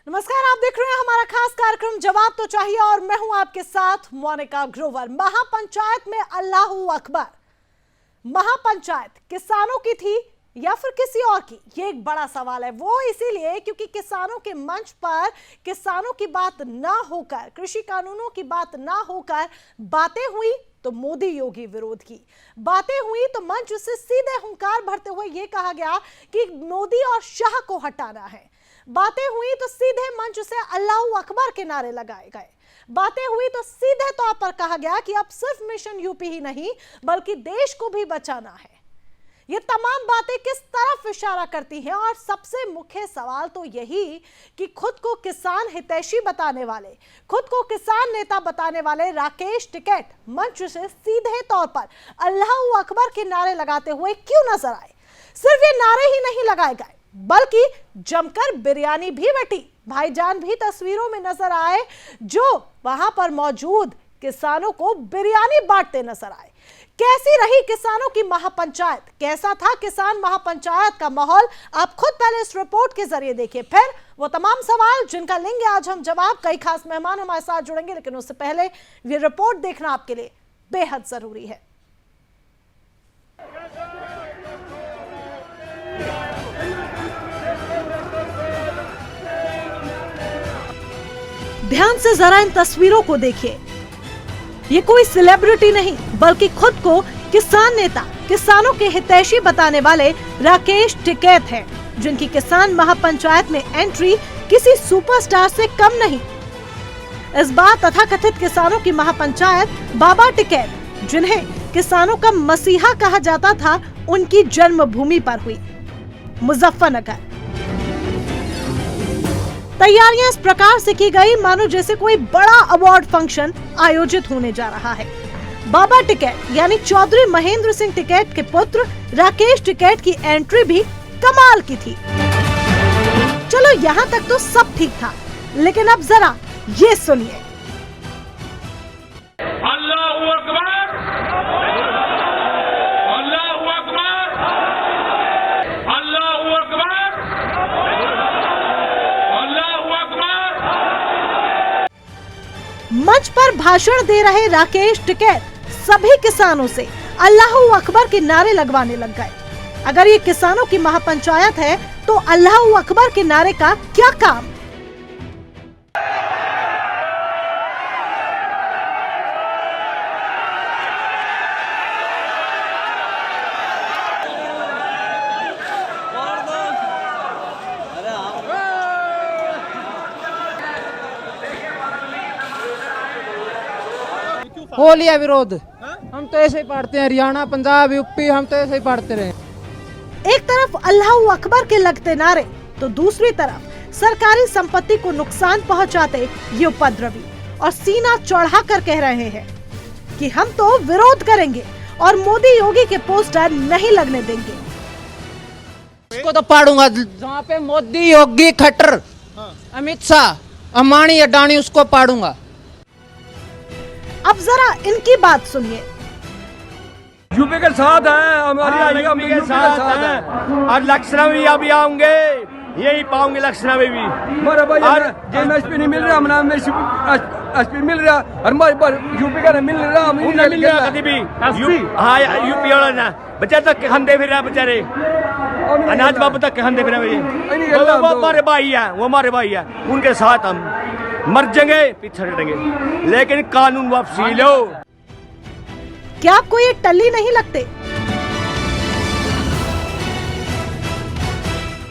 नमस्कार, आप देख रहे हैं हमारा खास कार्यक्रम जवाब तो चाहिए और मैं हूं आपके साथ मोनिका ग्रोवर। महापंचायत में अल्लाहू अकबर, महापंचायत किसानों की थी या फिर किसी और की, ये एक बड़ा सवाल है। वो इसीलिए क्योंकि किसानों के मंच पर किसानों की बात ना होकर, कृषि कानूनों की बात ना होकर बातें हुई तो मोदी योगी विरोध की बातें हुई, तो मंच से सीधे हुंकार भरते हुए यह कहा गया कि मोदी और शाह को हटाना है। बातें हुई तो सीधे मंच से अल्लाहू अकबर के नारे लगाए गए। बातें हुई तो सीधे तौर पर कहा गया कि अब सिर्फ मिशन यूपी ही नहीं बल्कि देश को भी बचाना है। ये तमाम बातें किस तरफ इशारा करती हैं? और सबसे मुख्य सवाल तो यही कि खुद को किसान हितैषी बताने वाले, खुद को किसान नेता बताने वाले राकेश टिकैत मंच से सीधे तौर पर अल्लाहू अकबर के नारे लगाते हुए क्यों नजर आए? सिर्फ ये नारे ही नहीं लगाए गए बल्कि जमकर बिरयानी भी बटी। भाईजान भी तस्वीरों में नजर आए जो वहां पर मौजूद किसानों को बिरयानी बांटते नजर आए। कैसी रही किसानों की महापंचायत? कैसा था किसान महापंचायत का माहौल? आप खुद पहले इस रिपोर्ट के जरिए देखिए, फिर वो तमाम सवाल जिनका लेंगे आज हम जवाब। कई खास मेहमान हमारे साथ जुड़ेंगे, लेकिन उससे पहले ये रिपोर्ट देखना आपके लिए बेहद जरूरी है। ध्यान से जरा इन तस्वीरों को देखिए। ये कोई सेलिब्रिटी नहीं बल्कि खुद को किसान नेता, किसानों के हितैषी बताने वाले राकेश टिकैत हैं, जिनकी किसान महापंचायत में एंट्री किसी सुपरस्टार से कम नहीं। इस बार तथाकथित किसानों की महापंचायत बाबा टिकैत, जिन्हें किसानों का मसीहा कहा जाता था, उनकी जन्मभूमि पर हुई, मुजफ्फरनगर। तैयारियां इस प्रकार से की गई मानो जैसे कोई बड़ा अवार्ड फंक्शन आयोजित होने जा रहा है। बाबा टिकैत यानी चौधरी महेंद्र सिंह टिकैत के पुत्र राकेश टिकैत की एंट्री भी कमाल की थी। चलो यहाँ तक तो सब ठीक था, लेकिन अब जरा ये सुनिए। अल्लाहू अकबर, अल्लाहू अकबर, अल्लाहू अकबर, अल्लाहू अकबर। मंच पर भाषण दे रहे राकेश टिकैत सभी किसानों से अल्लाहू अकबर के नारे लगवाने लग गए। अगर ये किसानों की महापंचायत है तो अल्लाहू अकबर के नारे का क्या काम? हो लिया विरोध। हम तो ऐसे ही पढ़ते हैं, हरियाणा, पंजाब, यूपी, हम तो ऐसे ही पढ़ते रहे। एक तरफ अल्लाहू अकबर के लगते नारे तो दूसरी तरफ सरकारी संपत्ति को नुकसान पहुंचाते ये उपद्रवी, और सीना चढ़ाकर कह रहे हैं कि हम तो विरोध करेंगे और मोदी योगी के पोस्टर नहीं लगने देंगे। उसको तो पाड़ूंगा जहाँ पे मोदी, योगी, खट्टर, अमित शाह, अंबानी, अडानी, उसको पाड़ूंगा। अब जरा इनकी बात सुनिए। यूपी के साथ है हमारी, यूपी के साथ है और लक्षणा में अभी आऊंगे, यही पाऊंगे लक्षणा में भी। और एमएसपी नहीं मिल रहा, हमारा एसपी मिल रहा, हमारे पर यूपी का नहीं मिल रहा, नहीं मिल रहा कभी भी। हाँ, यूपी वाला ना बच्चा तक हम दे फिर रहा, बेचारे अनाज बाबू तक हम दे फिर रहे। वो हमारे भाई है, वो हमारे भाई है, उनके साथ हम मर जाएंगे, पीछे हटेंगे, लेकिन कानून वापसी लो। क्या आपको ये टल्ली नहीं लगते?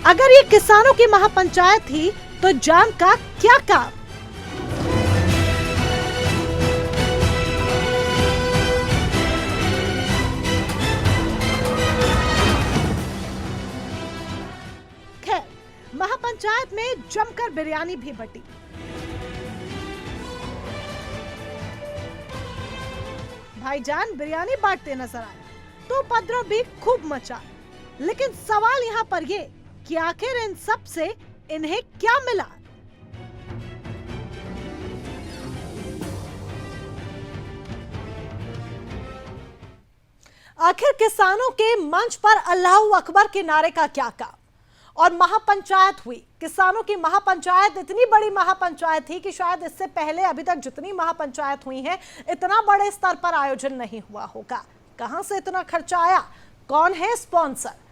अगर ये किसानों की महापंचायत थी तो जान का क्या काम? खैर, महापंचायत में जमकर बिरयानी भी बटी। भाईजान बिरयानी बांटते नजर आए तो उपद्रव भी खूब मचा। लेकिन सवाल यहाँ पर ये कि आखिर इन सब से इन्हें क्या मिला? आखिर किसानों के मंच पर अल्लाहू अकबर के नारे का क्या काम? और महापंचायत हुई। किसानों की महापंचायत इतनी बड़ी महापंचायत थी कि शायद इससे पहले अभी तक जितनी महापंचायत हुई हैं इतना बड़े स्तर पर आयोजन नहीं हुआ होगा। कहां से इतना खर्चा आया, कौन है स्पॉन्सर?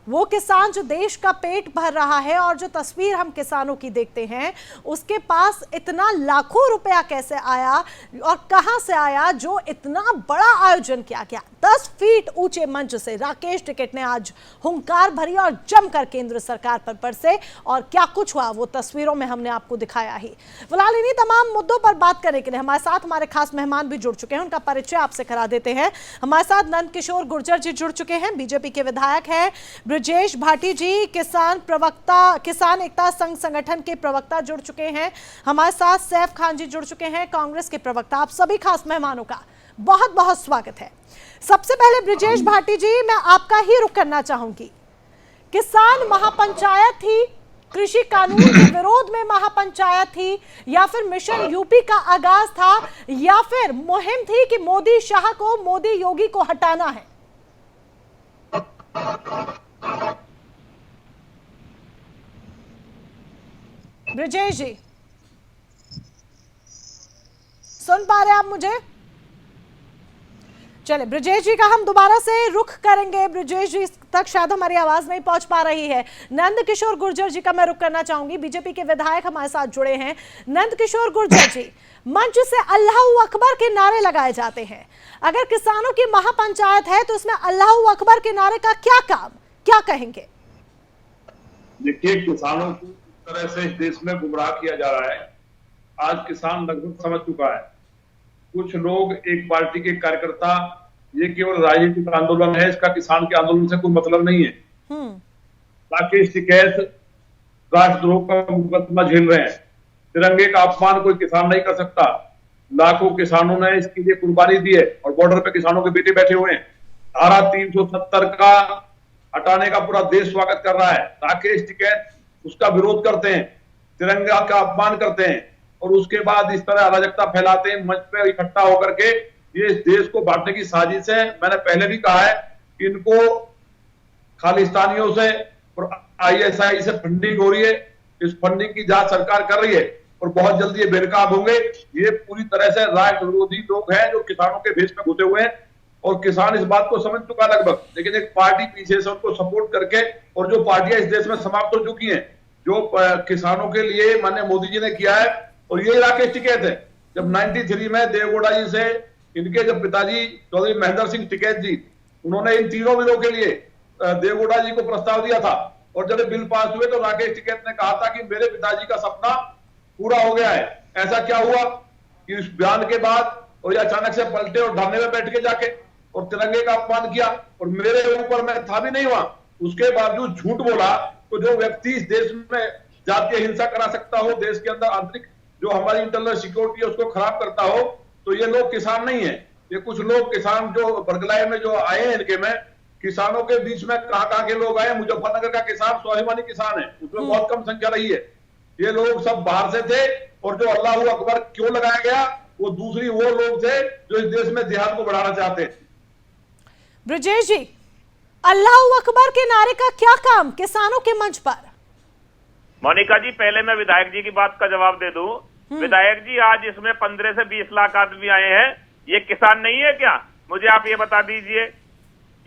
वो किसान जो देश का पेट भर रहा है और जो तस्वीर हम किसानों की देखते हैं, उसके पास इतना लाखों रुपया कैसे आया और कहां से आया जो इतना बड़ा आयोजन किया गया। 10 फीट ऊंचे मंच से राकेश टिकैत ने आज हुंकार भरी और जमकर केंद्र सरकार पर बरसे, और क्या कुछ हुआ वो तस्वीरों में हमने आपको दिखाया ही। फिलहाल इन्हीं तमाम मुद्दों पर बात करने के लिए हमारे साथ हमारे खास मेहमान भी जुड़ चुके हैं, उनका परिचय आपसे करा देते हैं। हमारे साथ नंद किशोर गुर्जर जी जुड़ चुके हैं, बीजेपी के विधायक हैं। ब्रजेश भाटी जी किसान प्रवक्ता, किसान एकता संघ संगठन के प्रवक्ता जुड़ चुके हैं। हमारे साथ सैफ खान जी जुड़ चुके हैं, कांग्रेस के प्रवक्ता। आप सभी खास मेहमानों का बहुत बहुत स्वागत है। सबसे पहले ब्रजेश भाटी जी, मैं आपका ही रुख करना चाहूंगी। किसान महापंचायत थी, कृषि कानून के विरोध में महापंचायत थी, या फिर मिशन यूपी का आगाज था, या फिर मुहिम थी कि मोदी शाह को, मोदी योगी को हटाना है? ब्रजेश जी सुन पा रहे हैं आप मुझे? चले, ब्रजेश जी का हम दोबारा से रुख करेंगे। ब्रजेश जी तक शायद हमारी आवाज नहीं पहुंच पा रही है। नंद किशोर गुर्जर जी का मैं रुख करना चाहूंगी, बीजेपी के विधायक हमारे साथ जुड़े हैं। नंद किशोर गुर्जर जी, मंच से अल्लाहू अकबर के नारे लगाए जाते हैं। अगर किसानों की महापंचायत है तो इसमें अल्लाहू अकबर के नारे का क्या काम, क्या कहेंगे? देखिए, किसानों को इस तरह से इस देश में गुमराह किया जा रहा है, आज किसान लगभग समझ चुका है। कुछ लोग, एक पार्टी के कार्यकर्ता, ये केवल राजनीतिक आंदोलन है, इसका किसान के आंदोलन से कोई मतलब नहीं है। राकेश टिकैत राष्ट्रद्रोह का मुकदमा झेल रहे हैं। तिरंगे का अपमान कोई किसान नहीं कर सकता। लाखों किसानों ने इसके लिए कुर्बानी दी है और बॉर्डर पे किसानों के बेटे बैठे हुए हैं। धारा 370 का हटाने का पूरा देश स्वागत कर रहा है। राकेश टिकैत उसका विरोध करते हैं, तिरंगा का अपमान करते हैं और उसके बाद इस तरह अराजकता फैलाते हैं। मंच पे इकट्ठा होकर के ये इस देश को बांटने की साजिश है। मैंने पहले भी कहा है कि इनको खालिस्तानियों से और ISI से फंडिंग हो रही है। इस फंडिंग की जांच सरकार कर रही है और बहुत जल्दी ये बेनकाब होंगे। ये पूरी तरह से राष्ट्र विरोधी लोग हैं जो किसानों के भेष में घुसे हुए हैं और किसान इस बात को समझ चुका लगभग। लेकिन एक पार्टी पीछे से उनको सपोर्ट करके, और जो पार्टियां इस देश में समाप्त हो चुकी हैं, जो किसानों के लिए माननीय मोदी जी ने किया है, और ये राकेश टिकैत है। जब 93 में देवगौड़ा जी से इनके जब पिताजी चौधरी महेंद्र सिंह टिकैत जी, उन्होंने इन तीनों बिलों के लिए देवगौड़ा जी को प्रस्ताव दिया था, और जब बिल पास हुए तो राकेश टिकैत ने कहा था कि मेरे पिताजी का सपना पूरा हो गया है। ऐसा क्या हुआ कि इस बयान के बाद और अचानक से पलटे और धरने में बैठ के जाके और तिरंगे का अपमान किया, और मेरे ऊपर मैं था भी नहीं हुआ, उसके बावजूद झूठ बोला। तो जो व्यक्ति इस देश में जातीय हिंसा करा सकता हो, देश के अंदर आंतरिक जो हमारी इंटरनल सिक्योरिटी है उसको खराब करता हो, तो ये लोग किसान नहीं है। ये कुछ लोग किसान जो बरगलाय में जो आए हैं, इनके में किसानों के बीच में कहां के लोग आए। मुजफ्फरनगर का किसान स्वाभिमानी किसान है, उसमें बहुत कम संख्या रही है। ये लोग सब बाहर से थे, और जो अल्लाहू अकबर क्यों लगाया गया, वो दूसरी वो लोग थे जो इस देश में जिहाद को बढ़ाना चाहते हैं। ब्रजेश जी, अल्लाहू अकबर के नारे का क्या काम किसानों के मंच पर? मोनिका जी, पहले मैं विधायक जी की बात का जवाब दे दूं। विधायक जी, आज इसमें 15 से 20 लाख आदमी आए हैं, ये किसान नहीं है क्या? मुझे आप ये बता दीजिए।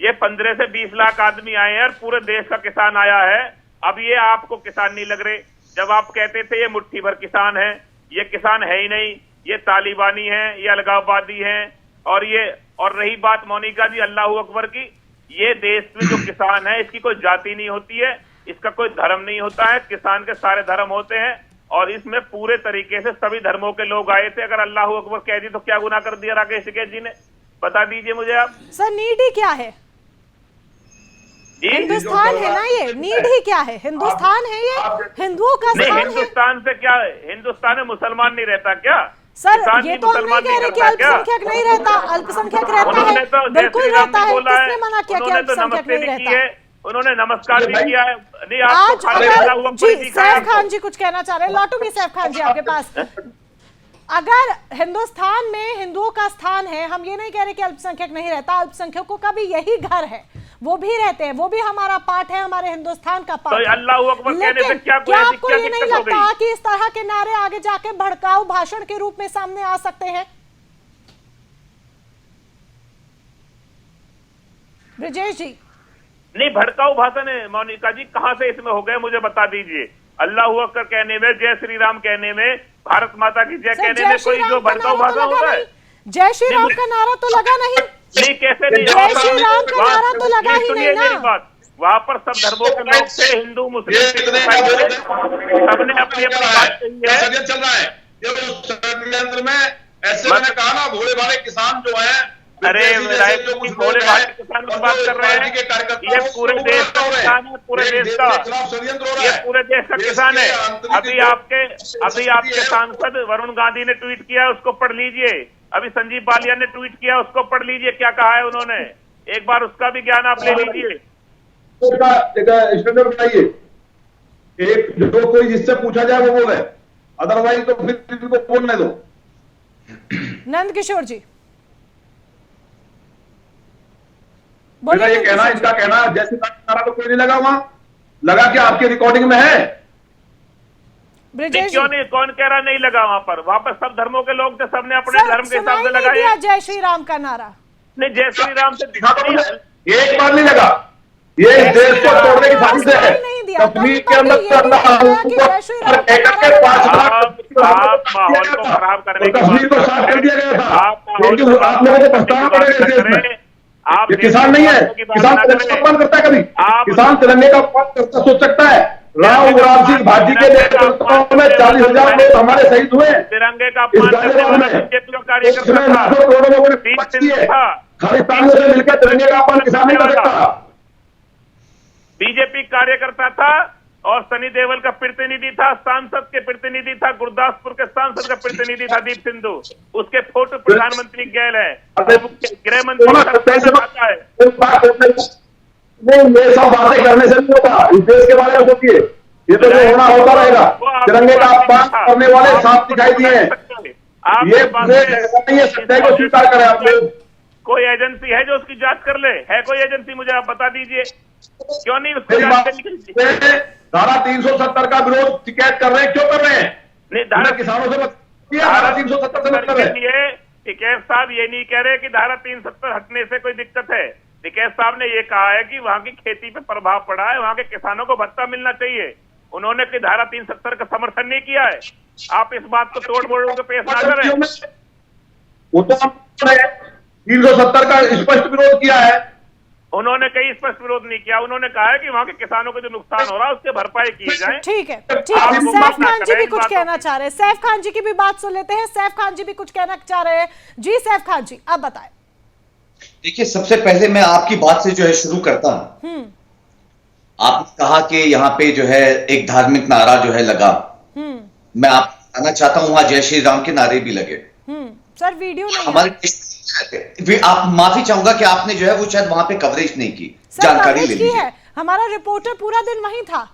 ये 15 से 20 लाख आदमी आए हैं और पूरे देश का किसान आया है। अब ये आपको किसान नहीं लग रहे? जब आप कहते थे ये मुट्ठी भर किसान है, ये किसान है ही नहीं, ये तालिबानी है, ये अलगाववादी है। और रही बात मोनिका जी अल्लाहू अकबर की, ये देश में जो किसान है इसकी कोई जाति नहीं होती है, इसका कोई धर्म नहीं होता है। किसान के सारे धर्म होते हैं और इसमें पूरे तरीके से सभी धर्मों के लोग आए थे। अगर अल्लाहू अकबर कह दी तो क्या गुनाह कर दिया राकेश टिकैत जी ने? बता दीजिए मुझे आप। सर, नीड ही क्या है? हिंदुस्तान है ना, ये नीड ही क्या है? हिंदुस्तान है, ये हिंदुओं का स्थान है। हिंदुस्तान से क्या, हिंदुस्तान में मुसलमान नहीं रहता क्या? सर, ये तो हम नहीं कह रहे कि अल्पसंख्यक नहीं रहता, अल्पसंख्यक रहता है, बिल्कुल रहता है। किसने मना किया कि अल्पसंख्यक नहीं रहता? उन्होंने नमस्कार भी किया है। नहीं, आज जी सैफ खान जी कुछ कहना चाह रहे हैं, लौटूंगी सैफ खान जी आपके पास। अगर हिंदुस्तान में हिंदुओं का स्थान है, हम ये नहीं कह रहे कि अल्पसंख्यक नहीं रहता, अल्पसंख्यकों का भी यही घर है। वो भी रहते हैं, वो भी हमारा पार्ट है, हमारे हिंदुस्तान का पार्ट तो है। अल्लाह अकबर कहने से लेकिन क्या क्या ऐसी आपको क्या ये नहीं दिक्कत हो लगता गई? कि इस तरह के नारे आगे जाके भड़काऊ भाषण के रूप में सामने आ सकते हैं? ब्रिजेश जी, नहीं, भड़काऊ भाषण है मोनिका जी, कहां से इसमें हो गए मुझे बता दीजिए। अल्लाह अकबर कहने में, जय श्री राम कहने में, भारत माता की जय सर, कहने जय में श्री कोई राम जो का भड़काऊ नारा तो भाषण लगा होता है? नहीं। जय श्री राम का नारा तो लगा नहीं। नहीं, कैसे नहीं? जय श्री राम का नारा तो लगा ही सुनिए नहीं ना। मेरी बात, वहाँ पर सब धर्मों के लोग थे, हिंदू मुस्लिम सिख ईसाई थे, सबने अपनी अपनी बात कही है। षड्यंत्र चल रहा है ये षड्यंत्र में। ऐसे मैंने कहा ना, भोले भाले किसान जो है, अरे विधायक जी, भोले भाले किसान की बात कर रहे हैं, ये पूरे देश का किसान है, पूरे देश का, ये पूरे देश का किसान है। अभी आपके सांसद वरुण गांधी ने ट्वीट किया, उसको पढ़ लीजिए। अभी संजीव बालिया ने ट्वीट किया, उसको पढ़ लीजिए क्या कहा है उन्होंने, एक बार उसका भी ज्ञान आप ले लीजिए। स्टैंडर्ड बनाइए, एक जो कोई जिससे पूछा जाए वो बोले, अदरवाइज तो फिर इनको बोलने दो। नंद किशोर जी मेरा ये कहना, इनका कहना जैसे नारा तो कोई नहीं लगा, वहां लगा क्या आपकी रिकॉर्डिंग में है? ब्रिजेश क्यों नहीं, कौन कह रहा नहीं लगा? वहां पर सब धर्मों के लोग थे, सबने अपने धर्म के हिसाब से लगाया। जय श्री राम का नारा नहीं, जय श्री राम से एक बार नहीं लगा, ये इस देश को तोड़ने की साजिश है। कश्मीर के अंदर आप माहौल को खराब करने की कश्मीर को साफ कर दिया गया था। आप लोगों को पछताना पड़ेगा इस देश में। आप ये किसान नहीं है, किसान तिरंगे का अपमान करता है कभी? किसान तिरंगे का अपमान करता सोच सकता है? राम सिंह भाजी के नेतृत्व में 40,000 लोग हमारे शहीद हुए। तिरंगे का अपमान करने वाला बीजेपी का कार्यकर्ता था, करोड़ों लोगों ने तीन मदद की है। था। खालिस्तानियों से मिलकर तिरंगे का अपमान किसान नहीं कर सकता। बीजेपी कार्यकर्ता था और सनी देओल का प्रतिनिधि था, सांसद के प्रतिनिधि था, गुरदासपुर के सांसद का प्रतिनिधि था दीप सिंधु। उसके फोटो प्रधानमंत्री गैल है, गृह मंत्री आता है। ये सब बातें करने से नहीं होता, इस देश के बारे में सोचिए। ये तो जो होना होता रहेगा। तिरंगे का अपमान करने वाले साफ दिखाई दिए हैं। ये नहीं सच्चाई को स्वीकार करें आप लोग। कोई एजेंसी है जो उसकी जांच कर ले? है कोई एजेंसी? मुझे आप बता दीजिए, क्यों नहीं उसको धारा 370 का विरोध शिकायत कर रहे हैं, क्यों कर रहे हैं? नहीं, धारा किसानों से धारा 370 से मतलब है। टिकैत साहब ये नहीं कह रहे कि धारा 370 हटने से कोई दिक्कत है। टिकैत साहब ने ये कहा है कि वहां की खेती पे प्रभाव पड़ा है, वहां के किसानों को भत्ता मिलना चाहिए। उन्होंने कि धारा 370 का समर्थन नहीं किया है। आप इस बात को तोड़ मोड़ के पेश ना करें। वो तो 370 का स्पष्ट विरोध किया है। उन्होंने कई स्पष्ट विरोध नहीं किया। उन्होंने कहा है कि वहां के किसानों को जो नुकसान हो रहा है उसके भरपाई की जाए। ठीक है, ठीक है। सैफ खान जी भी कुछ कहना चाह रहे हैं, सैफ खान जी की भी बात सुन लेते हैं। सैफ खान जी भी कुछ कहना चाह रहे हैं। जी सैफ खान जी, आप बताएं। देखिए, सबसे पहले मैं आपकी बात से जो है शुरू करता हूं। आपने कहा कि यहाँ पे जो है एक धार्मिक नारा जो है लगा। मैं आपको बताना चाहता हूं, वहां जय श्री राम के नारे भी लगे। सर वीडियो नहीं हमारे आप माफी चाहूंगा कि आपने जो है वो शायद वहां पे कवरेज नहीं की, जानकारी ले ली है। हमारा रिपोर्टर पूरा दिन वहीं था।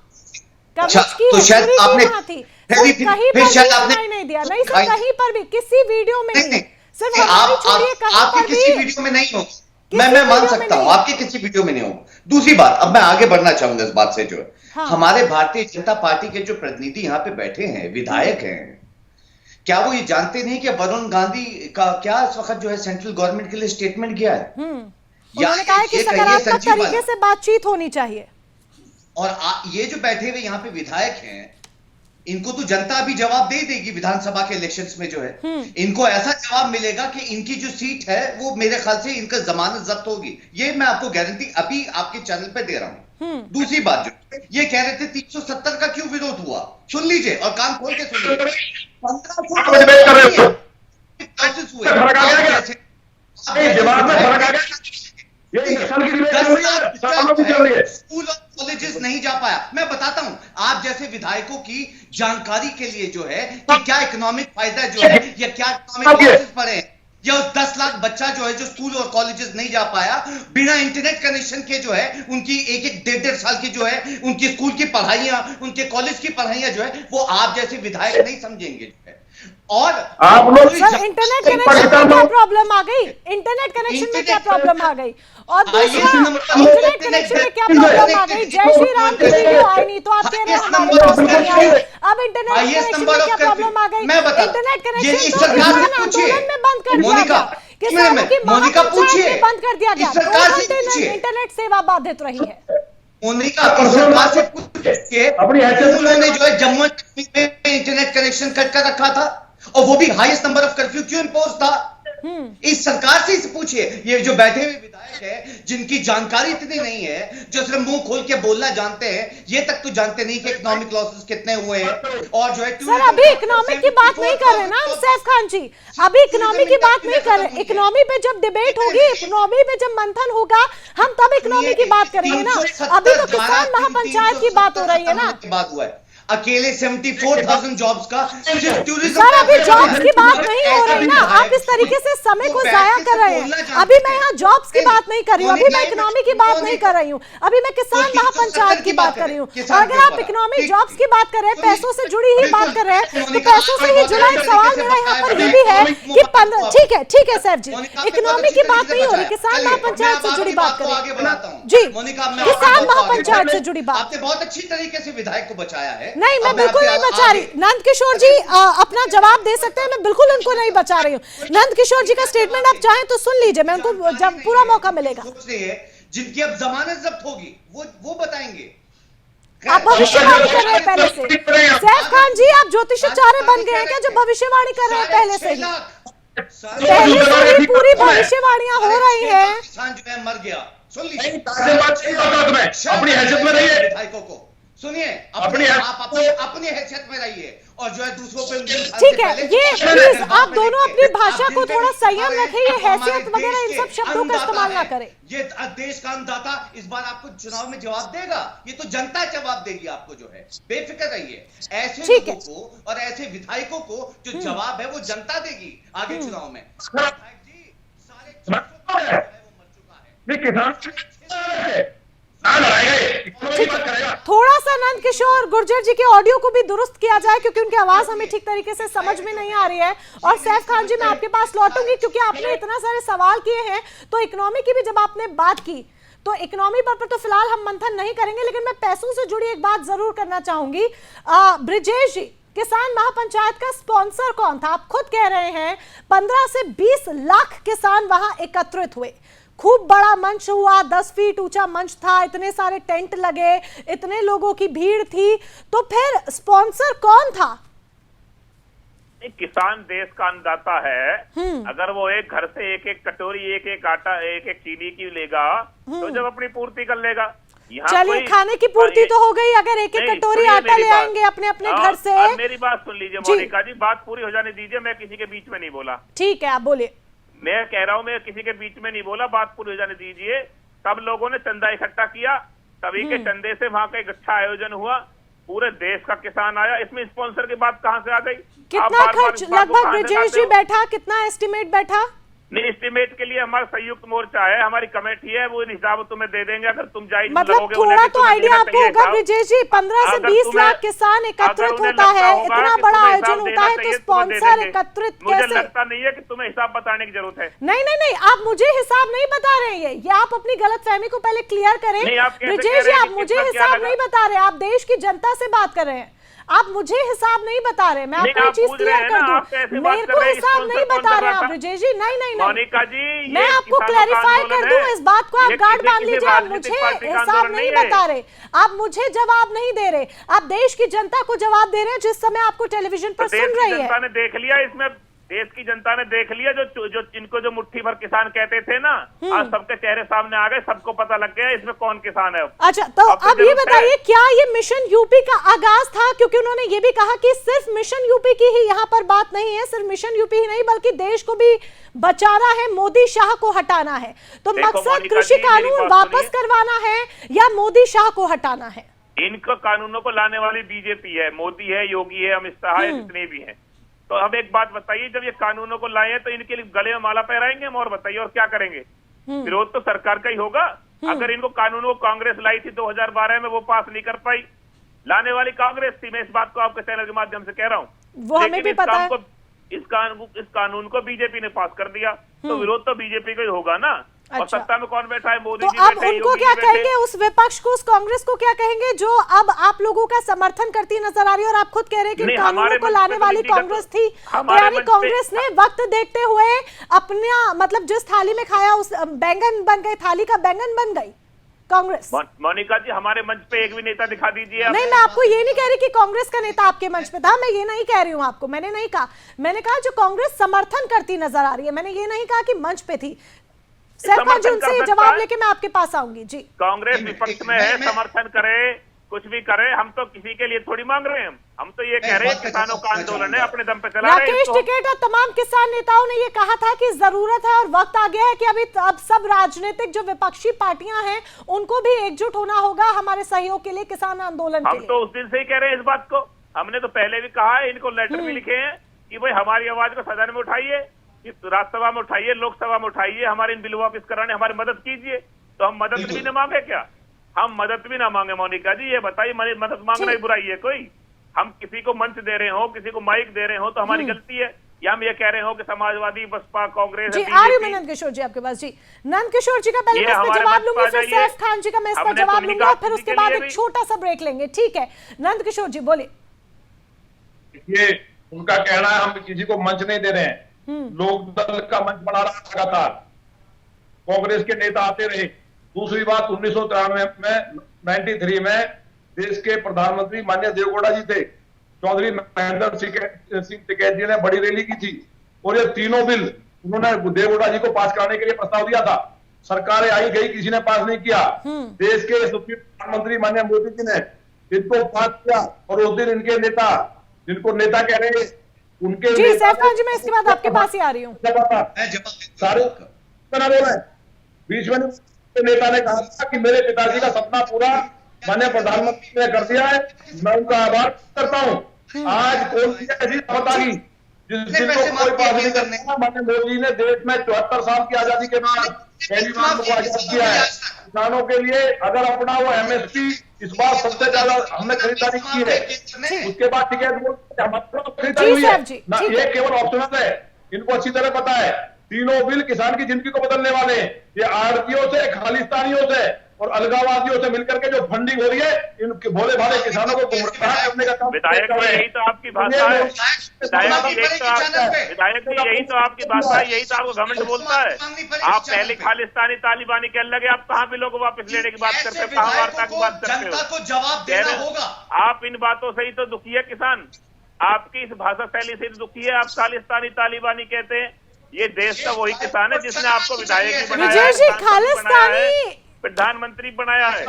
अच्छा, तो शायद आपने फिर शायद आपने नहीं दिया। नहीं सर, कहीं पर भी किसी वीडियो में नहीं। सिर्फ आपके किसी वीडियो में नहीं हो, मैं मान सकता हूं आपके किसी वीडियो में नहीं हो। दूसरी बात, अब मैं आगे बढ़ना चाहूंगा इस बात से, जो है हमारे भारतीय जनता पार्टी के जो प्रतिनिधि यहाँ पे बैठे हैं, विधायक हैं, क्या वो ये जानते नहीं कि वरुण गांधी का क्या इस वक्त जो है सेंट्रल गवर्नमेंट के लिए स्टेटमेंट किया है? उन्होंने कहा है कि सकारात्मक तरीके से बातचीत होनी चाहिए। और ये जो बैठे हुए यहाँ पे विधायक हैं, इनको तो जनता अभी जवाब दे देगी विधानसभा के इलेक्शंस में। जो है इनको ऐसा जवाब मिलेगा कि इनकी जो सीट है वो मेरे ख्याल से इनका जमानत जब्त होगी। ये मैं आपको गारंटी अभी आपके चैनल पे दे रहा हूं। दूसरी बात, जो ये कह रहे थे 370 का क्यों विरोध हुआ, सुन लीजिए और कान खोल के सुन लीजिए। 1500 स्कूल और कॉलेजेस नहीं जा पाया। मैं बताता हूं आप जैसे विधायकों की जानकारी के लिए जो है कि क्या इकोनॉमिक फायदा जो है या क्या इकोनॉमिक लॉसेस पड़े हैं। या 10 लाख बच्चा जो है जो स्कूल और कॉलेजेस नहीं जा पाया, बिना इंटरनेट कनेक्शन के जो है उनकी एक 1.5 साल की जो है उनकी स्कूल की पढ़ाइयां, उनके कॉलेज की पढ़ाइयां जो है वो आप जैसे विधायक नहीं समझेंगे। जो है और आप लोग सर इंटरनेट कनेक्शन में क्या प्रॉब्लम आ गई? इंटरनेट कनेक्शन में क्या प्रॉब्लम आ गई? और दूसरा इंटरनेट कनेक्शन में क्या प्रॉब्लम आ गई? जय श्री राम की वीडियो आई नहीं तो आप कह रहे हैं हमारे पास नहीं आई। अब इंटरनेट कनेक्शन में क्या प्रॉब्लम आ गई? इंटरनेट कनेक्शन तो किसान आंदोलन में बंद कर दिया गया, किसानों की महापंचायत में बंद कर दिया गया, 2 घंटे इंटरनेट सेवा बाधित रही है। मोनिका सरकार से पूछिए, उन्होंने जो है जम्मू एंड कश्मीर में इंटरनेट कनेक्शन कट कर रखा था और वो भी हाईएस्ट नंबर ऑफ कर्फ्यू क्यों इंपोज था? इस सरकार से इसे पूछिए। ये जो बैठे हुए विधायक है जिनकी जानकारी इतनी नहीं है, जो सिर्फ मुंह खोल के बोलना जानते हैं, ये तक तो जानते नहीं कि इकोनॉमिक लॉसेस कितने हुए हैं। और जो है सर अभी इकोनॉमिक की बात नहीं कर रहे ना हम सैफ खान जी, अभी इकोनॉमी की बात नहीं कर रहे। इकोनॉमी पे जब डिबेट होगी, इकोनॉमी पे जब मंथन होगा, हम तब इकोनॉमी की बात करेंगे ना। अभी तो किसान महापंचायत की बात हो रही है ना। बात हुआ है अकेले 74,000 जॉब्स का सिर्फ टूरिज्म। सर अभी जॉब्स की बात नहीं हो रही ना, आप इस तरीके से समय को जाया कर रहे हैं। अभी मैं यहाँ जॉब्स की बात नहीं कर रही हूँ, अभी मैं इकोनॉमी की बात नहीं कर रही हूँ, अभी मैं किसान महापंचायत की बात कर रही हूँ। अगर आप इकोनॉमी जॉब्स की बात कर रहे हैं, पैसों से जुड़ी ही बात कर रहे हैं, तो पैसों से ही जुड़ा एक सवाल मेरा यहाँ पर ये भी है कि 15 ठीक है सैफ जी, इकोनॉमी की बात नहीं हो रही, किसान महापंचायत से जुड़ी बात करें जी, किसान महापंचायत से जुड़ी बात। आपने बहुत अच्छी तरीके से विधायक को बचाया है। नहीं मैं बिल्कुल नहीं बचा रही। नंद किशोर जी अपना जवाब दे सकते हैं, मैं बिल्कुल उनको नहीं बचा रही हूँ। नंद किशोर जी का स्टेटमेंट आप चाहें तो सुन लीजिए, मैं उनको जब पूरा मौका मिलेगा। जिनकी अब जमानत जब्त होगी वो बताएंगे। आप भविष्यवाणी कर रहे हैं पहले से। सैफ खान जी आप ज्योतिषाचार्य बन गए हैं क्या जो भविष्यवाणी कर रहे हैं पहले से ही पूरी भविष्यवाणियां हो रही है। किसान जो है मर गया, सुन लीजिए अपनी हैसियत में रहिए, विधायकों को सुनिए, अपनी हैसियत में रहिए और जो है दूसरों पे ठीक है। ये प्लीज आप दोनों अपनी भाषा को थोड़ा संयम रखें, ये हैसियत वगैरह इन सब शब्दों का इस्तेमाल ना करें। ये देश का अन्नदाता इस बार आपको चुनाव में जवाब देगा, ये तो जनता जवाब देगी आपको, जो है बेफिक्र रहिए। ऐसे लोगों को और ऐसे विधायकों को जो जवाब है वो जनता देगी आगे चुनाव में। विधायक जी सारे मर चुका है। थोड़ा सा नंद किशोर गुर्जर जी के ऑडियो को भी दुरुस्त किया जाए क्योंकि उनकी आवाज हमें ठीक तरीके से समझ में नहीं आ रही है। और सैफ खान जी मैं आपके पास लौटूंगी क्योंकि आपने इतना सारे सवाल किए हैं, तो इकोनॉमी की भी जब आपने बात की तो इकोनॉमी पर तो फिलहाल हम मंथन नहीं करेंगे, लेकिन मैं पैसों से जुड़ी एक बात जरूर करना चाहूंगी। ब्रिजेश जी, किसान महापंचायत का स्पॉन्सर कौन था? आप खुद कह रहे हैं 15 से 20 लाख किसान वहां एकत्रित हुए, खूब बड़ा मंच हुआ, 10 फीट ऊंचा मंच था, इतने सारे टेंट लगे, इतने लोगों की भीड़ थी, तो फिर स्पॉन्सर कौन था? किसान देश का अन्नदाता है। अगर वो एक घर से एक एक कटोरी, एक एक आटा, एक एक चीनी की लेगा तो जब अपनी पूर्ति कर लेगा। चलिए खाने की पूर्ति तो हो गई, अगर एक एक कटोरी आटा ले आएंगे अपने अपने घर से। मेरी बात सुन लीजिए मोनिका जी, बात पूरी हो जाने दीजिए, मैं किसी के बीच में नहीं बोला। ठीक है आप बोलिए। मैं कह रहा हूं मैं किसी के बीच में नहीं बोला, बात पूरी हो जाने दीजिए। सब लोगों ने चंदा इकट्ठा किया, सभी के चंदे से वहां का एक अच्छा आयोजन हुआ, पूरे देश का किसान आया, इसमें स्पॉन्सर की बात कहां से आ गई? कितना खर्च लगभग ब्रिजेश जी बैठा, कितना एस्टिमेट बैठा? नहीं, एस्टिमेट के लिए हमारा संयुक्त मोर्चा है, हमारी कमेटी है, वो हिसाब तुम्हें दे देंगे अगर तुम जायज मतलब थोड़ा तो आइडिया आपको होगा ब्रिजेश जी। 15 से 20 लाख किसान एकत्रित होता है, इतना बड़ा आयोजन होता है, तो स्पॉन्सर एकत्रित कैसे? मुझे लगता नहीं है कि तुम्हें हिसाब बताने की जरूरत है। नहीं, आप मुझे हिसाब नहीं बता रहे हैं, ये आप अपनी गलतफहमी को पहले क्लियर करें। ब्रिजेश जी आप मुझे हिसाब नहीं बता रहे, आप देश की जनता से बात कर रहे हैं, आप मुझे हिसाब नहीं बता रहे। मैं आपको एक चीज क्लियर कर दूं, मेरे को हिसाब नहीं बता रहे आप ब्रिजेश जी। नहीं मोनिका जी, मैं आपको क्लैरिफाई कर दूं इस बात को, आप गार्ड बांध लीजिए। आप मुझे हिसाब नहीं बता रहे, आप मुझे जवाब नहीं दे रहे, आप देश की जनता को जवाब दे रहे हैं जिस समय आपको टेलीविजन पर सुन रही है। जनता ने देख लिया, इसमें देश की जनता ने देख लिया, जो इनको जो मुट्ठी भर किसान कहते थे ना, आज सबके चेहरे सामने आ गए, सबको पता लग गया इसमें कौन किसान है। अच्छा तो अब ये बताइए क्या ये मिशन यूपी का आगाज था? क्योंकि उन्होंने ये भी कहा कि सिर्फ मिशन यूपी की ही यहाँ पर बात नहीं है, सिर्फ मिशन यूपी ही नहीं बल्कि देश को भी बचाना है, मोदी शाह को हटाना है। तो मकसद कृषि कानून वापस करवाना है या मोदी शाह को हटाना है? इनको कानूनों को लाने वाली बीजेपी है, मोदी है, योगी है, अमित शाह है, जितने भी हैं। तो हम एक बात बताइए, जब ये कानूनों को लाए हैं तो इनके लिए गले में माला पहराएंगे हम, और बताइए और क्या करेंगे? विरोध तो सरकार का ही होगा। अगर इनको कानूनों को कांग्रेस लाई थी 2012 में, वो पास नहीं कर पाई, लाने वाली कांग्रेस थी। मैं इस बात को आपके चैनल के माध्यम से कह रहा हूँ। वो हमें भी पता है। इस कानून को बीजेपी ने पास कर दिया, तो विरोध तो बीजेपी का ही होगा ना। और अच्छा। सत्ता में कौन बैठा है? मोदी तो जी अब बैठे, उनको योगी क्या जी बैठे। कहेंगे, उस विपक्ष को, उस कांग्रेस को क्या कहेंगे जो अब आप लोगों का समर्थन करती नजर आ रही है? और आप खुद कह रहे हैं कि नहीं, कानूनों हमारे को मंच लाने पे तो वाली नीतिगत- कांग्रेस थी, तो हमारे यानी मंच पे- कांग्रेस ने वक्त देखते हुए अपना मतलब जिस थाली में खाया उस बैंगन बन गई, थाली का बैंगन बन गई कांग्रेस। मोनिका जी, हमारे मंच पे एक भी नेता दिखा दीजिए आप। नहीं, मैं आपको ये नहीं कह रही कि कांग्रेस का नेता आपके मंच पे था, मैं ये नहीं कह रही हूँ आपको, मैंने नहीं कहा। मैंने कहा जो कांग्रेस समर्थन करती नजर आ रही है, मैंने ये नहीं कहा कि मंच पे थी। सैफ खान जी, उनसे ये जवाब लेके मैं आपके पास आऊंगी। जी, कांग्रेस विपक्ष में है, समर्थन करे, कुछ भी करे, हम तो किसी के लिए थोड़ी मांग रहे हैं। हम तो ये कह रहे हैं किसानों का आंदोलन है, अपने दम पे चला रहे हैं राकेश इसको। टिकैत और तमाम किसान नेताओं ने ये कहा था कि जरूरत है और वक्त आ गया है कि अब सब राजनीतिक जो विपक्षी पार्टियां हैं उनको भी एकजुट होना होगा हमारे सहयोग के लिए, किसान आंदोलन के हम लिए। तो उस दिन से ही कह रहे हैं इस बात को। हमने तो पहले भी कहा है, इनको लेटर भी लिखे हैं कि भाई हमारी आवाज को सदन में उठाइए, राज्यसभा में उठाइए, लोकसभा में उठाइए, हमारे इन बिल वापिस कराने हमारी मदद कीजिए। तो हम मदद भी न मांगे क्या? हम मदद भी ना मांगे मोनिका जी, ये बताइए, मदद मांगना ही बुराई है कोई? हम किसी को मंच दे रहे हो, किसी को माइक दे रहे हो तो हमारी गलती है, या हम ये कह रहे हो कि समाजवादी, बसपा, कांग्रेस, जी आ रही हूं मैं नंद किशोर जी आपके पास। जी नंद किशोर जी का पहले मैं इस पर जवाब लूंगी, फिर सैफ खान जी का मैं इस पर जवाब लूंगा, और फिर उसके बाद एक छोटा सा ब्रेक लेंगे। ठीक है, नंद किशोर जी बोलिए। ये उनका कहना है हम किसी को मंच नहीं दे रहे हैं, लोक दल का मंच बना रहा है लगातार, कांग्रेस के नेता आते रहे। दूसरी बात, 1993 में देश के प्रधानमंत्री माननीय देवगौड़ा जी थे, चौधरी महेंद्र सिंह टिकैत जी ने बड़ी रैली की थी, और ये तीनों बिल उन्होंने देवगौड़ा जी को पास कराने के लिए प्रस्ताव दिया था। सरकारें आई गई, किसी ने पास नहीं किया। देश के सुप्रीम प्रधानमंत्री माननीय मोदी जी ने इनको पास किया, और उस दिन इनके नेता, जिनको नेता कह रहे हैं, उनके जी सैफ खान जी, मैं इसके बाद आपके पास ही आ रही हूँ। सारे बीच में नेता ने कहा था कि मेरे पिताजी का सपना पूरा माननीय प्रधानमंत्री ने कर दिया है, मैं उनका आभार करता हूँ। आज कौन सी ऐसी बता दी जिस दिन को कोई पास नहीं करता? माननीय मोदी ने देश में 74 साल की आजादी के बाद पहली बार को आजाद किया है। किसानों के लिए अगर अपना वो MSP इस बार सबसे ज्यादा हमने खरीदारी की है, उसके बाद टिकैत खरीदारी हुई है ना, ये केवल ऑप्शनल है, इनको अच्छी तरह पता है। तीनों बिल किसान की जिंदगी को बदलने वाले हैं। ये आड़तियों से, खालिस्तानियों से और अलगाववादियों से मिलकर के जो फंडिंग हो रही है, इन भोले भाले किसानों को गुमराह करने का काम विधायक जी, यही तो आपकी भाषा है। विधायक जी, यही तो आपकी भाषा है, यही तो आपको घमंड बोलता है। आप पहले खालिस्तानी तालिबानी के लगे, आप कहाँ पे लोग वापस लेने की बात करते हो, कहाँ वार्ता की बात करते हो? जवाब देना होगा। आप इन बातों से ही तो दुखी है किसान, आपकी इस भाषा शैली से दुखी है। आप खालिस्तानी तालिबानी कहते हैं, ये देश का वही किसान है जिसने आपको विधायक बनाया है, प्रधानमंत्री बनाया है,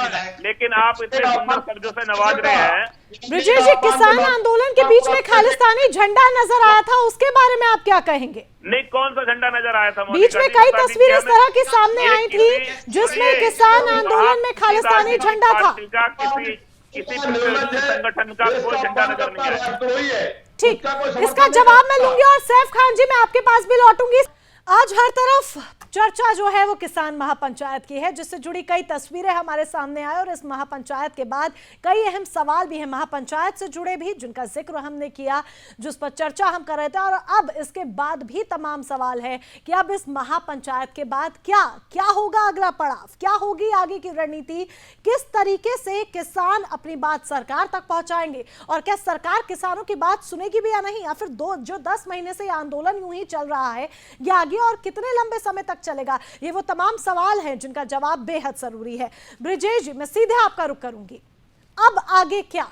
लेकिन आप इतने सुंदर शब्दों से नवाज रहे हैं। ब्रिजेश जी, किसान आंदोलन के बीच में खालिस्तानी झंडा नजर आया था, उसके बारे में आप क्या कहेंगे? नहीं, कौन सा झंडा नजर आया था? बीच में कई तस्वीरें इस तरह की सामने आई थी जिसमें किसान आंदोलन में खालिस्तानी झंडा था। किसी संगठन का कोई झंडा नजर नहीं है। ठीक, इसका जवाब मैं लूंगी, और सैफ खान जी मैं आपके पास भी लौटूंगी। आज हर तरफ चर्चा जो है वो किसान महापंचायत की है, जिससे जुड़ी कई तस्वीरें हमारे सामने आए, और इस महापंचायत के बाद कई अहम सवाल भी हैं महापंचायत से जुड़े भी, जिनका जिक्र हमने किया, जिस पर चर्चा हम कर रहे थे। और अब इसके बाद भी तमाम सवाल है कि अब इस महापंचायत के बाद क्या होगा, अगला पड़ाव क्या होगी, आगे की रणनीति, किस तरीके से किसान अपनी बात सरकार तक पहुंचाएंगे, और क्या सरकार किसानों की बात सुनेगी भी या नहीं, या फिर जो 10 महीने से आंदोलन यूं ही चल रहा है ये आगे और कितने लंबे समय तक चलेगा? ये वो तमाम सवाल हैं जिनका जवाब बेहद जरूरी है। ब्रिजेश जी, मैं सीधे आपका रुख करूंगी, अब आगे क्या?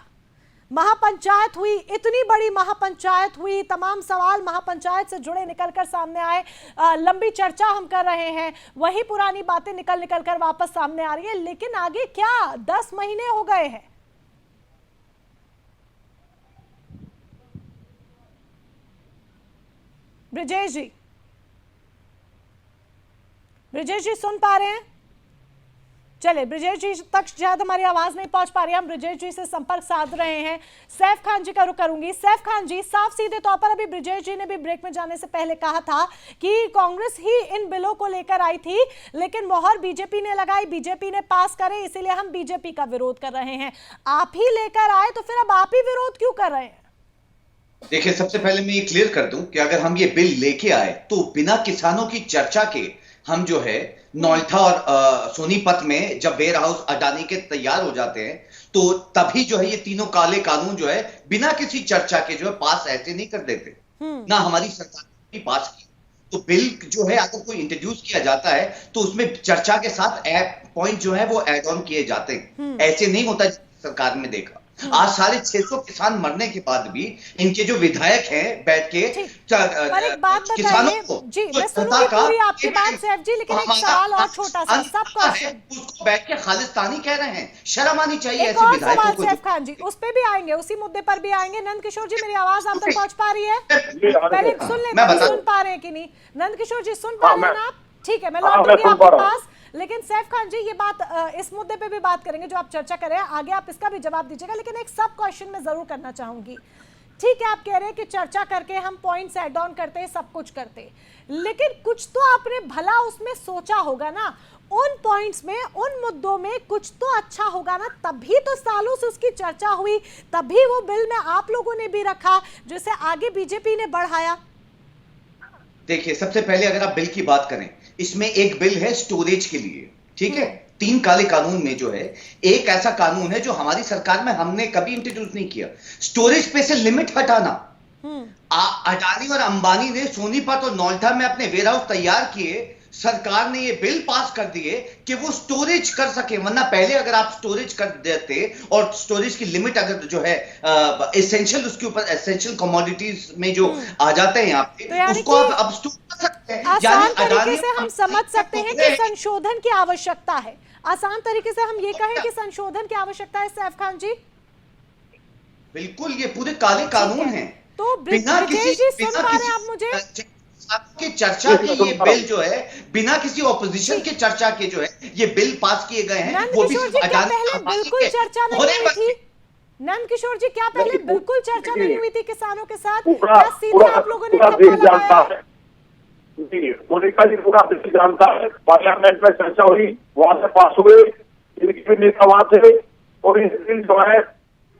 महापंचायत हुई, इतनी बड़ी महापंचायत हुई, तमाम सवाल महापंचायत से जुड़े निकलकर सामने आए, लंबी चर्चा हम कर रहे हैं, वही पुरानी बातें निकल कर वापस सामने आ रही है, लेकिन आगे क्या? 10 महीने हो गए हैं। ब्रिजेश जी सुन पा रहे हैं? चले, ब्रिजेश जी तक शायद हमारी आवाज नहीं पहुंच पा रही है, हम ब्रिजेश जी से संपर्क साध रहे हैं। सैफ खान जी का रुख करूंगी। सैफ खान जी, साफ सीधे तौर पर अभी ब्रिजेश जी ने भी ब्रेक में जाने से पहले कहा था कि कांग्रेस ही इन बिलों को लेकर आई थी, लेकिन मोहर बीजेपी ने लगाई, बीजेपी ने पास करे, इसीलिए हम बीजेपी का विरोध कर रहे हैं। आप ही लेकर आए तो फिर अब आप ही विरोध क्यों कर रहे हैं? देखिए, सबसे पहले मैं ये क्लियर कर दूं कि अगर हम ये बिल लेके आए तो बिना किसानों की चर्चा के हम जो है नौल्टा और सोनीपत में जब वेयर हाउस अडानी के तैयार हो जाते हैं तो तभी जो है ये तीनों काले कानून जो है बिना किसी चर्चा के जो है पास ऐसे नहीं कर देते। ना हमारी सरकार ने पास की। तो बिल जो है अगर कोई इंट्रोड्यूस किया जाता है तो उसमें चर्चा के साथ पॉइंट जो है वो ऐड ऑन किए जाते हैं। ऐसे नहीं होता सरकार में देखा। आज 650 किसान मरने के बाद भी इनके जो विधायक हैं बैठ के पर एक बात बताइए जी, मैं सुनूंगी पूरी आपकी बात सैफ जी, लेकिन एक सवाल और छोटा सा सब क्वेश्चन उसको बैठ के खालिस्तानी कह रहे हैं, शर्म आनी चाहिए एक ऐसे और विधायकों सवाल को। सैफ खान जी, उस पे भी आएंगे, उसी मुद्दे पर भी आएंगे। नंद किशोर जी, मेरी आवाज आप तक पहुंच पा रही है? पहले सुन ले, सुन पा रहे हैं कि नहीं? नंद किशोर जी सुन पा रहे हैं आप? ठीक है, मैं लौटूंगी आपके पास। लेकिन सैफ खान जी, ये बात इस मुद्दे पे भी बात करेंगे जो आप चर्चा कर रहे हैं, आगे आप इसका भी जवाब दीजिएगा। लेकिन एक सब क्वेश्चन में जरूर करना चाहूंगी। ठीक है, आप कह रहे हैं कि चर्चा करके हम पॉइंट्स ऐड ऑन करते, सब कुछ करते, लेकिन कुछ तो आपने भला उसमें सोचा होगा ना, उन पॉइंट्स में, उन मुद्दों में कुछ तो अच्छा होगा ना, तभी तो सालों से उसकी चर्चा हुई, तभी वो बिल में आप लोगों ने भी रखा, जिसे आगे बीजेपी ने बढ़ाया। देखिए, सबसे पहले अगर आप बिल की बात करें, इसमें एक बिल है स्टोरेज के लिए, ठीक है। 3 काले कानून में जो है एक ऐसा कानून है जो हमारी सरकार में हमने कभी इंट्रोड्यूस नहीं किया, स्टोरेज पे से लिमिट हटाना। अडानी और अंबानी ने सोनीपत और नौल्टा में अपने वेयर हाउस तैयार किए, सरकार ने ये बिल पास कर दिए कि वो स्टोरेज कर सके, वरना पहले अगर आप स्टोरेज कर देते और स्टोरेज की लिमिट अगर जो है एसेंशियल, उसके ऊपर एसेंशियल कमोडिटीज में जो आ जाते हैं यहाँ पे, तो उसको आप अब स्टोर कर सकते हैं। आसान तरीके से हम समझ सकते हैं कि संशोधन की आवश्यकता है। आसान तरीके से हम ये कहें कि संशोधन की आवश्यकता है सैफ खान जी? बिल्कुल, ये पूरे काले कानून हैं। तो ब्रिजेश जी सुन पा रहे हैं आप मुझे? की चर्चा के ये बिल जो है बिना किसी ऑपोजिशन के चर्चा के जो है ये बिल पास किए गए हैं, वो भी पहले बिल्कुल चर्चा नहीं हुई थी। नंद किशोर जी, क्या पहले बिल्कुल चर्चा नहीं हुई थी किसानों के साथ? क्या सीधे आप लोगों ने ठप्पा लगाया? जी, मोनिका जी पूरा बिल जानता है। पार्लियामेंट में चर्चा हुई, वहां से पास हुए, इनके भी नेता वहां थे और इस बिल जो है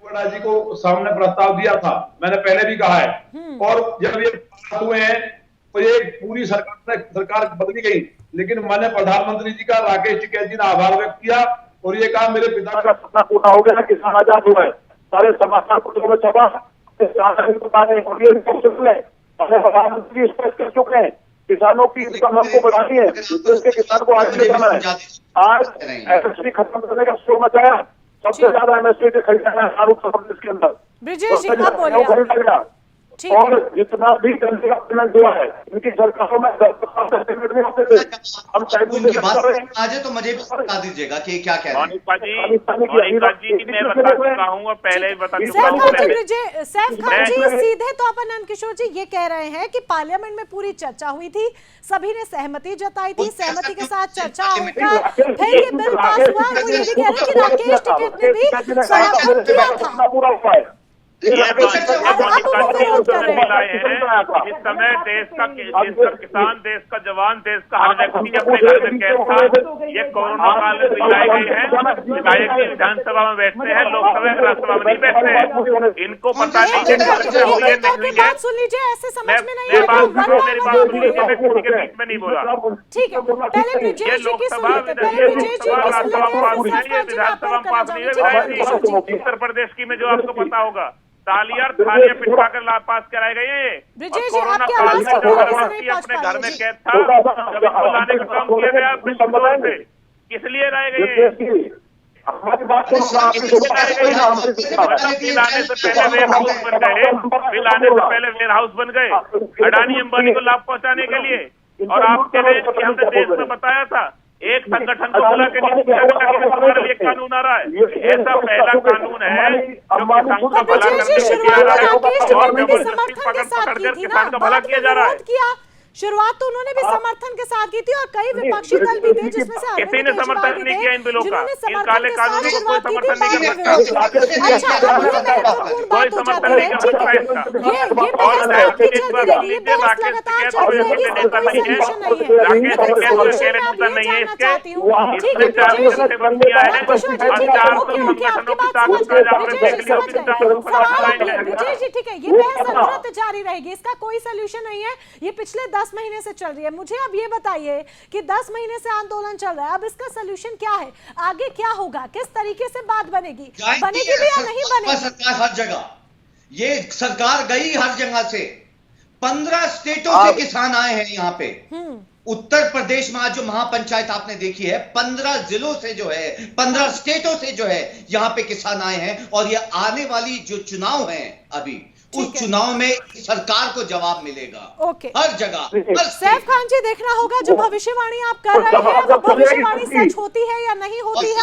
जी को सामने प्रस्ताव दिया था, मैंने पहले भी कहा है। और जब ये पास हुए हैं तो ये पूरी सरकार बदली गई, लेकिन मैंने प्रधानमंत्री जी का, राकेश टिकैत जी ने आभार व्यक्त किया और ये कहा मेरे पिता का सपना पूरा हो गया, किसान आजाद हुआ है। सारे समाचार पत्रों में छपा, प्रधानमंत्री स्पष्ट कर चुके हैं किसानों की इनकम हमको बढ़ानी है, किसान को आगे ले जाना है। आज एमएसपी खत्म करने का शोर मचाया, सबसे ज्यादा एमएसपी के खरीदना है उत्तर प्रदेश के अंदर। ब्रिजेश जी आप बोलिए। और जितना भी जनता का पेमेंट हुआ है इनकी सरकारों में 10% नहीं होते थे। हम उनकी बात आज तो मुझे भी बता दीजिएगा कि क्या कह रहे हैं। मोनिका जी मैं बता चुका हूँ और पहले ही बता चुका हूँ। सैफ खान जी सीधे तो अपन नंद किशोर जी ये कह रहे हैं कि पार्लियामेंट में पूरी चर्चा हुई थी, सभी ने सहमति जताई थी, सहमति के साथ चर्चा होकर फिर ये बिल पास हुआ। वो ये भी कह रहे हैं कि राकेश टिकैत ने भी समर्थन किया था। इस समय देश का किसान, देश का जवान, देश का हर व्यक्ति अपने घर में कैद था। ये कोरोना काल में बिताए गए हैं। विधायक जी विधानसभा में बैठते हैं, लोकसभा में, राज्यसभा में नहीं बैठते हैं। इनको पता नहीं है सुन लीजिए, ऐसे समझ में नहीं मेरी बात सुनिए, मैं किसी के बीच में नहीं बोला। ठीक है, पहले ब्रिजेश जी की सुन लेते, पहले ब्रिजेश जी की सुन लेते। विधानसभा पास नहीं है विधायक जी। उत्तर प्रदेश की में जो आपको पता होगा, तालियां थालियां पिटवाकर पास कराए गए हैं। ब्रिजेश जी कोरोना आपकी काल आवाज में को जो हर नहीं व्यक्ति पहुंच अपने पा घर में रही। कैद था, जब इनको लाने का काम किया गया बिल्कुल से किस लिए लाए गए? हमारी बात को लाने से पहले वेयर हाउस बन गए, बिल आने से पहले वेयर हाउस बन गए अडानी अंबानी को लाभ पहुंचाने के लिए। और आप कह रहे हैं कि हमने देश में बताया था, एक संगठन को बुला के हमारे लिए कानून आ रहा है। ऐसा पहला कानून है जो किसान का भला करने के लिए आ रहा है और जबरदस्ती पकड़ किसान का भला किया जा रहा है। शुरुआत तो उन्होंने भी समर्थन के साथ की थी और कई विपक्षी दल भी थे जिसमें से किसी ने समर्थन नहीं किया इन बिलों का। इन काले कानूनों को कोई समर्थन नहीं कर सकता, अच्छा, अब ये महत्वपूर्ण बात हो जाती है। ठीक है, ये बहस आपकी चलती रहेगी, ये बहस लगातार चलती रहेगी, इसका कोई सॉल्यूशन नहीं है। लेकिन सॉल्यूशन मैं अब ये जानना चाहती हूँ। ठीक है ब्रिजेश जी, किशोर जी, ठीक है, ओके आपकी बात समझ गए, ब्रिजेश जी समझ गए, सवाल अगले, ब्रिजेश जी ठीक है, ये बहस अनवरत जारी रहेगी, इसका कोई सॉल्यूशन नहीं है, ये पिछले 10 महीने से चल रही है। मुझे अब ये बताइए कि 10 महीने से आंदोलन चल रहा है, अब इसका सॉल्यूशन क्या है, आगे क्या होगा, किस तरीके से बात बनेगी भी या नहीं बनेगी? सरकार हर जगह, ये सरकार गई हर जगह से, 15 स्टेटों से किसान आए हैं यहाँ पे। उत्तर प्रदेश में आज जो महापंचायत आपने देखी है, 15 जिलों से जो है, 15 स्टेटों से जो है यहाँ पे किसान आए हैं, और ये आने वाली जो चुनाव है अभी, उस चुनाव में सरकार को जवाब मिलेगा। ओके, हर जगह। सैफ खान जी, देखना होगा जो भविष्यवाणी आप कर रहे हैं वो भविष्यवाणी सच होती है या नहीं होती है।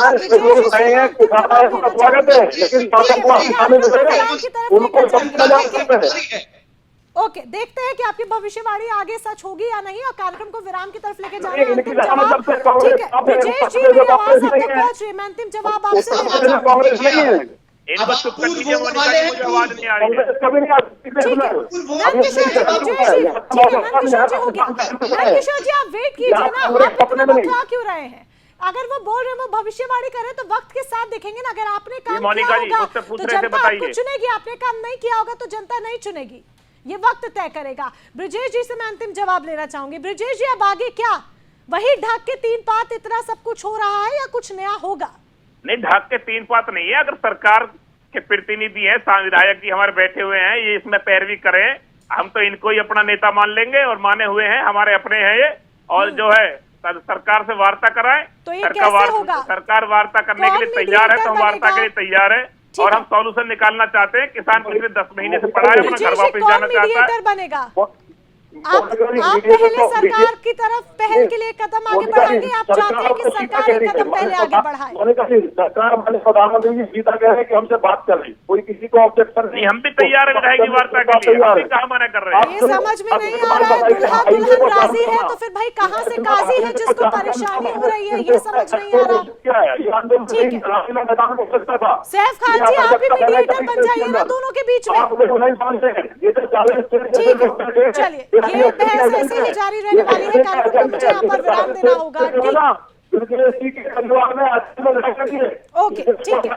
ओके, देखते हैं कि आपकी भविष्यवाणी आगे सच होगी या नहीं, और कार्यक्रम को विराम की तरफ लेके जाना है। अंतिम जवाब, ठीक है ब्रिजेश जी, मेरी आवाज आप तक पहुंच रही है, मैं अंतिम जवाब आपसे लेना चाहूंगी। अब आप पूर्व बोलने वाले हैं, आवाज नहीं आ रही है। नंदकिशोर जी, ब्रिजेश जी, ठीक है, नंदकिशोर जी हो गया। नंदकिशोर जी, आप वेट कीजिए ना, आप इतना बतला क्यों रहे हैं? अगर वो बोल रहे हैं, वो भविष्यवाणी कर रहे हैं, तो वक्त के साथ देखेंगे ना। अगर आपने काम किया होगा तो जनता आपको चुनेगी, आपने काम नहीं किया होगा तो जनता नहीं चुनेगी, ये वक्त तय करेगा। ब्रिजेश जी से मैं अंतिम जवाब लेना चाहूंगी। ब्रिजेश जी, अब आगे क्या, वही ढाक के 3 पात इतना सब कुछ हो रहा है या कुछ नया होगा? नहीं, ढाक के 3 पात नहीं है। अगर सरकार के प्रतिनिधि हैं, विधायक जी हमारे बैठे हुए हैं, ये इसमें पैरवी करें, हम तो इनको ही अपना नेता मान लेंगे, और माने हुए हैं, हमारे अपने हैं ये, और जो है सरकार से वार्ता कराएं। तो ये कैसे होगा? सरकार वार्ता करने के लिए तैयार है, तो हम वार्ता के लिए तैयार है, और हम सॉल्यूशन निकालना चाहते हैं। किसान पिछले 10 महीने से पड़ा है, अपना घर वापस जाना चाहता है। बनेगा आप पहले सरकार की तरफ पहल के लिए कदम आगे बढ़ाएंगे, आप चाहते हैं कि सरकार एक कदम पहले आगे बढ़ाए? सरकार माननीय प्रधानमंत्री जी सीधा कह रहे हैं कि हमसे बात कर रही, कोई किसी को ऑब्जेक्शन नहीं, हम भी तैयार रहेगी वार्ता के लिए, हम भी कहाँ मना कर रहे हैं? ये समझ में नहीं आ रहा है, दुल्हा दुल्हन राजी है तो फिर भाई कहाँ से काजी है जिसको परेशानी हो रही है, ये समझ नहीं आ रहा। ठीक है, सैफ खान जी, आप भी मीडिएटर बन जाइए ना दोनों के बीच में। ठीक है, चलिए, ये बहस ऐसे ही जारी रहने वाली है, कार्यक्रम को मुझे यहाँ पर विराम देना होगा। ओके, ठीक है,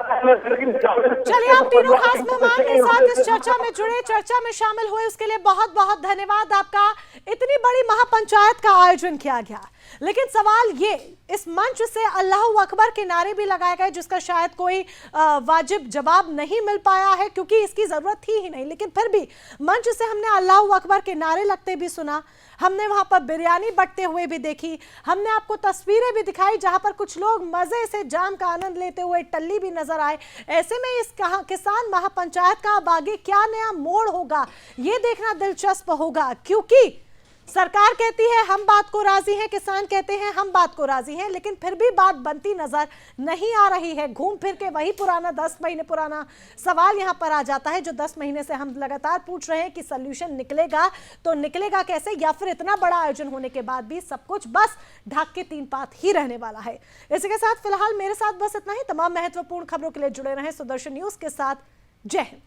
चलिए, आप तीनों खास मेहमान मेरे साथ इस चर्चा में जुड़े, चर्चा में शामिल हुए, उसके लिए बहुत बहुत धन्यवाद आपका। इतनी बड़ी महापंचायत का आयोजन किया गया, लेकिन सवाल ये, इस मंच से अल्लाहू अकबर के नारे भी लगाए गए, जिसका शायद कोई वाजिब जवाब नहीं मिल पाया है, क्योंकि इसकी जरूरत थी ही नहीं, लेकिन फिर भी मंच से हमने अल्लाहू अकबर के नारे लगते भी सुना, हमने वहां पर बिरयानी बंटते हुए भी देखी, हमने आपको तस्वीरें भी दिखाई जहां पर कुछ लोग मजे से जाम का आनंद लेते हुए टल्ली भी नजर आए। ऐसे में इस किसान महापंचायत का अब आगे क्या नया मोड़ होगा, ये देखना दिलचस्प होगा, क्योंकि सरकार कहती है हम बात को राजी हैं, किसान कहते हैं हम बात को राजी हैं, लेकिन फिर भी बात बनती नजर नहीं आ रही है। घूम फिर के वही पुराना 10 महीने पुराना सवाल यहां पर आ जाता है, जो 10 महीने से हम लगातार पूछ रहे हैं कि सॉल्यूशन निकलेगा तो निकलेगा कैसे, या फिर इतना बड़ा आयोजन होने के बाद भी सब कुछ बस ढाक के 3 पात ही रहने वाला है। इसी के साथ फिलहाल मेरे साथ बस इतना ही। तमाम महत्वपूर्ण खबरों के लिए जुड़े रहें सुदर्शन न्यूज के साथ। जय हिंद।